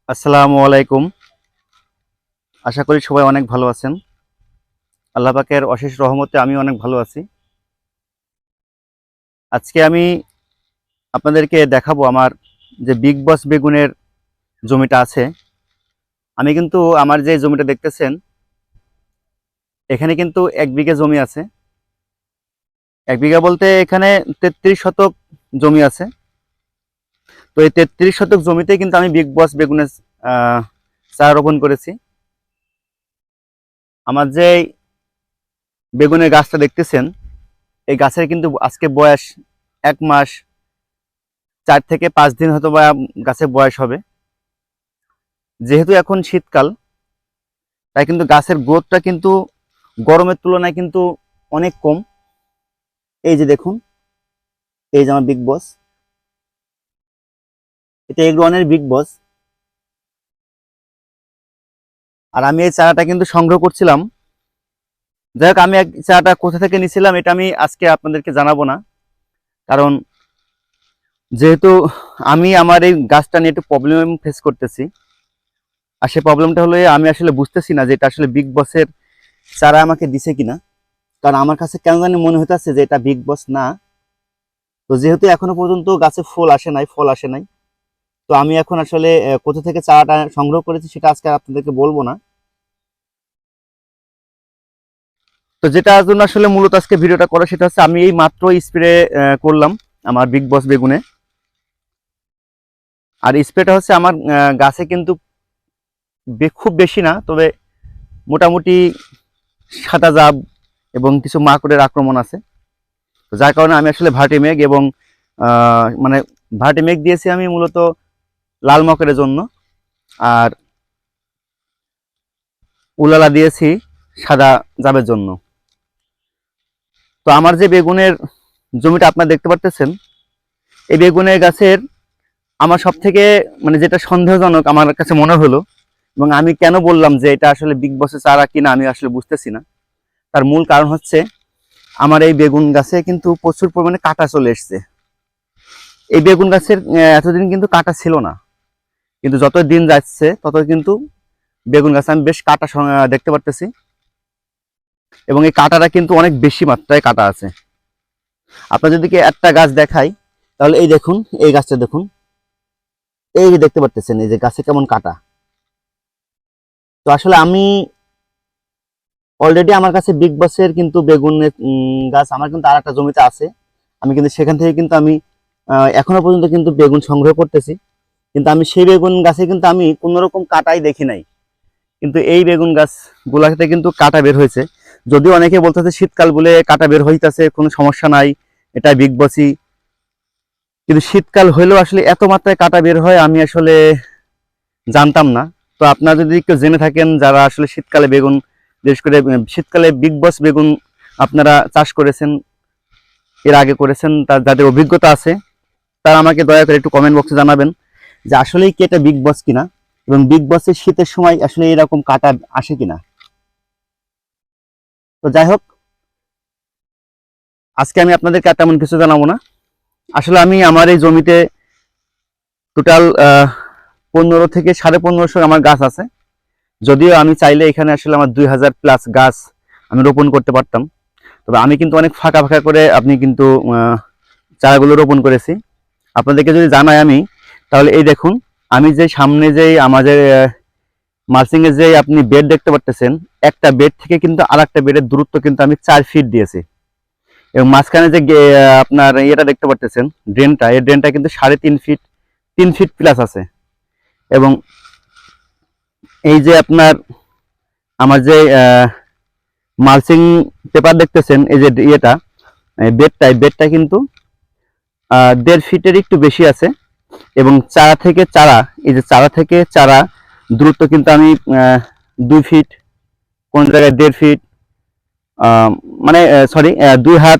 আসসালামু আলাইকুম। আশা করি সবাই অনেক ভালো আছেন। আল্লাহ পাকের অশেষ রহমতে আমি অনেক ভালো আছি। আজকে আমি আপনাদেরকে দেখাবো আমার যে বিগ বস বেগুনের জমিটা আছে। আমি কিন্তু আমার যে জমিটা দেখতেছেন, এখানে কিন্তু 1 বিঘা জমি আছে। 1 বিঘা বলতে এখানে 33 শতক জমি আছে। তো এই 33 শতক জমিতে কিন্তু আমি বিগ বস বেগুনের চারা রোপণ করেছি। আমার যে বেগুনের গাছটা দেখতেছেন, এই গাছের কিন্তু আজকে বয়স 1 মাস 4 থেকে 5 দিন হয়তো বা গাছের বয়স হবে। যেহেতু এখন শীতকাল, তাই কিন্তু গাছের গ্রোথটা কিন্তু গরমের তুলনায় কিন্তু অনেক কম। এই যে দেখুন, এই যে আমার বিগ বস, এটা এগ্রনের বিগ বস। আর আমি এই চারাটা কিন্তু সংগ্রহ করছিলাম। যাই হোক, আমি চারাটা কোথা থেকে নিয়েছিলাম এটা আমি আজকে আপনাদেরকে জানাবো না, কারণ যেহেতু আমি আমার এই গাছটা নিয়ে একটু প্রবলেম ফেস করতেছি। আর সেই প্রবলেমটা হলো আমি আসলে বুঝতেছি না যে এটা আসলে বিগ বসের চারা আমাকে দিছে কিনা। কারণ আমার কাছে কেন জানি মনে হইতেছে যে এটা বিগ বস না। তো যেহেতু এখনো পর্যন্ত গাছে ফল আসে নাই, তো আমি এখন আসলে কোথা থেকে চারাটা সংগ্রহ করেছি সেটা আজকে আপনাদেরকে বলবো না। তো যেটার জন্য আসলে মূলত আজকে ভিডিওটা করা, সেটা হচ্ছে আমি এই মাত্র স্প্রে করলাম আমার বিগ বস বেগুনে। আর স্প্রেটা হচ্ছে আমার গাছে কিন্তু খুব বেশি না, তবে মোটামুটি সাদা জাব এবং কিছু মাকড়ের আক্রমণ আছে। তো যার কারণে আমি আসলে ভার্টিমেগ এবং মানে ভার্টিমেগ দিয়েছি আমি মূলত লাল মকরের জন্য, আর উলালা দিয়েছি সাদা জাবের জন্য। তো আমার যে বেগুনের জমিটা আপনারা দেখতে পারতেছেন, এই বেগুনের গাছের আমার সব থেকে মানে যেটা সন্দেহজনক আমার কাছে মনে হলো, এবং আমি কেন বললাম যে এটা আসলে বিগ বসের চারা কিনা আমি আসলে বুঝতেছি না, তার মূল কারণ হচ্ছে আমার এই বেগুন গাছে কিন্তু প্রচুর পরিমাণে কাঁটা চলে এসছে। এই বেগুন গাছের এতদিন কিন্তু কাঁটা ছিল না, কিন্তু যত দিন যাচ্ছে তত কিন্তু বেগুন গাছে আমি বেশ কাঁটা দেখতে পারতেছি, এবং এই কাঁটাটা কিন্তু অনেক বেশি মাত্রায় কাঁটা আছে। আপনার যদি একটা গাছ দেখাই, তাহলে এই দেখুন, এই গাছটা দেখুন, এই যে দেখতে পারতেছেন এই যে গাছে কেমন কাঁটা। তো আসলে আমি অলরেডি আমার কাছে বিগ বসের কিন্তু বেগুনের গাছ আমার কিন্তু আর একটা জমিতে আছে। আমি কিন্তু সেখান থেকে কিন্তু আমি এখনো পর্যন্ত কিন্তু বেগুন সংগ্রহ করতেছি, কিন্তু আমি সেই বেগুন গাছে কিন্তু আমি কোনো রকম কাঁটাই দেখি নাই। কিন্তু এই বেগুন গাছ গুলাতে কিন্তু কাঁটা বের হয়েছে। যদিও অনেকে বলতেছে শীতকাল বলে কাঁটা বের হইতেছে, কোনো সমস্যা নাই, এটা বিগ বসই। কিন্তু শীতকাল হইলেও আসলে এত মাত্রায় কাঁটা বের হয় আমি আসলে জানতাম না। তো আপনারা যদি কেউ জেনে থাকেন, যারা আসলে শীতকালে বেগুন, বিশেষ করে শীতকালে বিগ বস বেগুন আপনারা চাষ করেছেন, এর আগে করেছেন, তার যাদের অভিজ্ঞতা আছে, তারা আমাকে দয়া করে একটু কমেন্ট বক্সে জানাবেন যে আসলেই কি এটা বিগ বস কিনা, এবং বিগ বসের শীতের সময় আসলে এরকম কাঁটা আসে কিনা। তো যাই হোক, আজকে আমি আপনাদেরকে তেমন কিছু জানাবো না। আসলে আমি আমার এই জমিতে টোটাল 1500 থেকে 1550 আমার গাছ আছে। যদিও আমি চাইলে এখানে আসলে আমার 2000+ গাছ আমি রোপণ করতে পারতাম, তবে আমি কিন্তু অনেক ফাঁকা ফাঁকা করে আপনি কিন্তু চারাগুলো রোপণ করেছি। আপনাদেরকে যদি জানাই আমি, তাহলে এই দেখুন, আমি যে সামনে যেই আমাদের মালচিং এর যে আপনি বেড দেখতে পাচ্ছেন, একটা বেড থেকে কিন্তু আর একটা বেডের দূরত্ব কিন্তু আমি 4 ফিট দিয়েছি। এবং মাঝখানে যে আপনার ইয়েটা দেখতে পাচ্ছেন, ড্রেনটা, এই ড্রেনটা কিন্তু 3.5 ফিট, 3 ফিট প্লাস আছে। এবং এই যে আপনার আমার যে মালচিং পেপার দেখতেছেন, এই যে ইয়েটা বেডটা কিন্তু 1.5 ফিটের একটু বেশি আছে। এবং চারা থেকে চারা, এই যে চারা থেকে চারা দূরত্ব কিন্তু আমি 2 ফিট, কোন জায়গায় 1.5 ফিট, মানে সরি 2 হাত,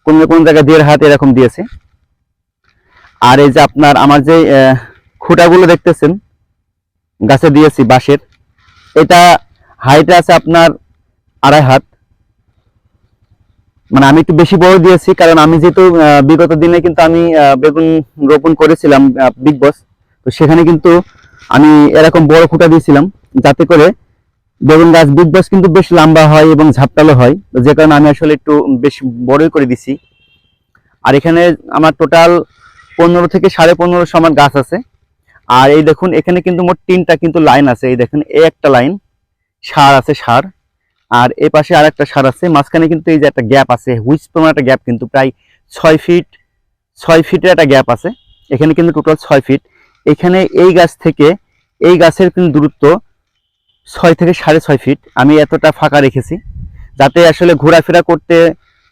কোন কোন জায়গায় 1.5 হাত এরকম দিয়েছে। আর এই যে আপনার আমার যে খুঁটাগুলো দেখতেছেন গাছে দিয়েছি বাঁশের, এটা হাইটে আছে আপনার 2.5 হাত। মানে আমি একটু বেশি বড় দিয়েছি, কারণ আমি যেহেতু বিগত দিনে কিন্তু আমি বেগুন রোপণ করেছিলাম বিগ বস, তো সেখানে কিন্তু আমি এরকম বড় খুঁটা দিয়েছিলাম, যাতে করে বেগুন গাছ বিগ বস কিন্তু বেশ লম্বা হয় এবং ঝাপটালো হয়, তো যে কারণে আমি আসলে একটু বেশ বড়ই করে দিছি। আর এখানে আমার টোটাল 15 থেকে 15.5 সমান গাছ আছে। আর এই দেখুন এখানে কিন্তু মোট 3টা কিন্তু লাইন আছে। এই দেখেন এই একটা লাইন সার আছে, সার। আর এই পাশে আর একটা সার আছে, মাঝখানে কিন্তু এই যে একটা গ্যাপ আছে, হুইচ পরিমাণ একটা গ্যাপ, কিন্তু প্রায় 6 ফিট, 6 ফিটের একটা গ্যাপ আছে। এখানে কিন্তু টোটাল 6 ফিট। এখানে এই গাছ থেকে এই গাছের কিন্তু দূরত্ব 6 থেকে 6.5 ফিট। আমি এতটা ফাঁকা রেখেছি যাতে আসলে ঘোরাফেরা করতে,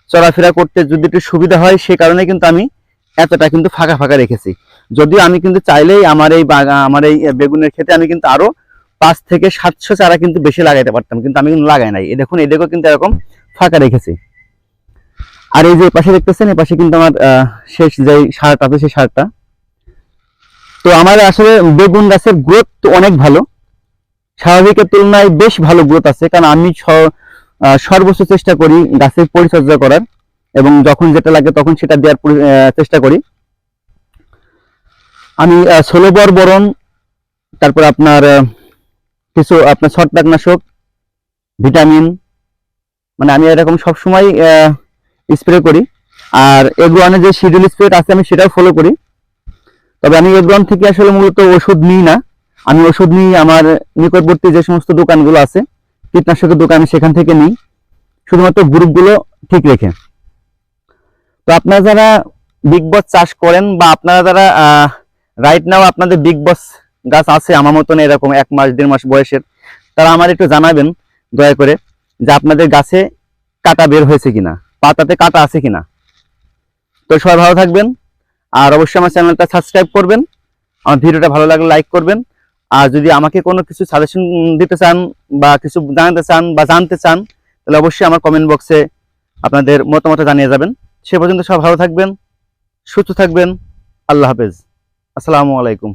চলাফেরা করতে যদি একটু সুবিধা হয়, সে কারণে কিন্তু আমি এতটা কিন্তু ফাঁকা ফাঁকা রেখেছি। যদিও আমি কিন্তু চাইলেই আমার এই বেগুনের ক্ষেতে আমি কিন্তু আরো 5 থেকে 700 চারা কিন্তু বেশি লাগাইতে পারতাম, কিন্তু আমি কিন্তু লাগাই নাই। এই দেখুন এদিকেও কিন্তু এরকম ফাঁকা রেখেছি। আর এই যে পাশে দেখতেছেন, এই পাশে কিন্তু আমার শেষ যে সারটা আছে সেই সারটা। তো আমার আসলে বেগুন গাছের গ্রোথ তো অনেক ভালো, স্বাভাবিকের তুলনায় বেশ ভালো গ্রোথ আছে, কারণ আমি সর্বোচ্চ চেষ্টা করি গাছের পরিচর্যা করার, এবং যখন যেটা লাগে তখন সেটা দেওয়ার চেষ্টা করি। আমি 16 বোরন, তারপর আপনার কিছু আপনার ছত্রাকনাশক, ভিটামিন, মানে আমি এরকম সবসময় স্প্রে করি। আর এগ্রোয়ানের যে শিডিউল স্প্রে আছে আমি সেটাও ফলো করি। তবে আমি এগ্রোয়ান থেকে আসলে মূলত ওষুধ নিই না, আমি ওষুধ নিই আমার নিকটবর্তী যে সমস্ত দোকানগুলো আছে, কীটনাশকের দোকান, সেখান থেকে নিই, শুধুমাত্র গ্রুপগুলো ঠিক রেখে। তো আপনারা যারা বিগ বস চাষ করেন, বা আপনারা যারা রাইট নাও আপনাদের বিগ বস গাছ আছে আমার মতন এরকম 1 মাস 1.5 মাস বয়সের, তারা আমার একটু জানাবেন দয়া করে যে আপনাদের গাছে কাটা বের হয়েছে কিনা, পাতাতে কাটা আছে কিনা। তো সবাই ভালো থাকবেন, আর অবশ্যই আমার চ্যানেলটা সাবস্ক্রাইব করবেন, আমার ভিডিওটা ভালো লাগলে লাইক করবেন। আর যদি আমাকে কোনো কিছু সাজেশন দিতে চান, বা কিছু জানাতে চান বা জানতে চান, তাহলে অবশ্যই আমার কমেন্ট বক্সে আপনাদের মতামত জানিয়ে যাবেন। সে পর্যন্ত সব ভালো থাকবেন, সুস্থ থাকবেন। আল্লাহ হাফেজ, আসসালামু আলাইকুম।